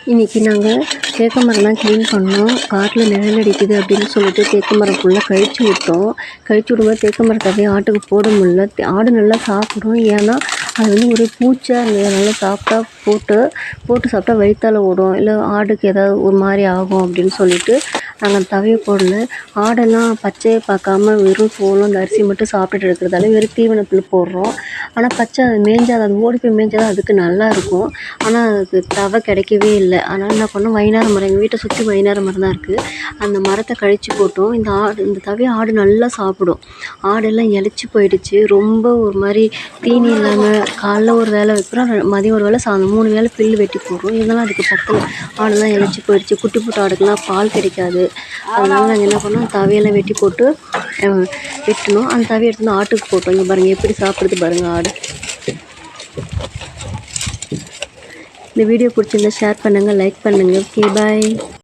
இன்றைக்கி நாங்கள் தேக்கு மரம்லாம் க்ளீன் பண்ணோம். காட்டில் நிழல் அடிக்குது அப்படின்னு சொல்லிட்டு தேக்கு மரம் ஃபுல்லாக கழிச்சு விட்டோம். கழிச்சு விடும்போது தேக்கு மரத்தை அப்படியே ஆட்டுக்கு போட முடியல. ஆடு நல்லா சாப்பிடும். ஏன்னா அது வந்து ஒரு பூச்சாக இருந்தது. நல்லா சாப்பிட்டா போட்டு சாப்பிட்டா வயிற்றால ஓடும், இல்லை ஆடுக்கு ஏதாவது ஒரு மாதிரி ஆகும் அப்படின்னு சொல்லிட்டு நாங்கள் தவையை போடல. ஆடெல்லாம் பச்சையை பார்க்காம வெறும் சோளம் இந்த அரிசி மட்டும் சாப்பிட்டுட்டு இருக்கிறதால வெறும் தீவனத்தில் போடுறோம். ஆனால் பச்சை அது மேய்ஞ்சால் அது ஓடி போய் மேய்ஞ்சால் தான் அதுக்கு நல்லா இருக்கும். ஆனால் அதுக்கு தவை கிடைக்கவே இல்லை. அதனால் என்ன பண்ணோம், வைனார மரம் எங்கள் வீட்டை சுற்றி வைனார மரம் தான் இருக்குது. அந்த மரத்தை கழிச்சு போட்டோம். இந்த தவையை ஆடு நல்லா சாப்பிடும். ஆடெல்லாம் இளைச்சி போயிடுச்சு. ரொம்ப ஒரு மாதிரி தீனி இல்லாமல் காலைல ஒரு வேலை வைக்கிறோம், மதியம் ஒரு வேலை, சாயந்தரம் 3 வேலை புல்லு வெட்டி போடுறோம். இதெல்லாம் அதுக்கு பத்தல. ஆடெல்லாம் இளைச்சி போயிடுச்சு. குட்டி போட்ட ஆடுக்கெல்லாம் பால் கிடைக்காது. அதனால் நாங்கள் என்ன பண்ணோம், தவையெல்லாம் வெட்டி போட்டு வெட்டினோம். அந்த தவையை எடுத்து ஆட்டுக்கு போட்டோம். இங்கே பாருங்கள் எப்படி சாப்பிடுது பாருங்கள் ஆடு. இந்த வீடியோ பிடிச்சிருந்தா ஷேர் பண்ணுங்கள், லைக் பண்ணுங்கள். ஓகே, பாய்.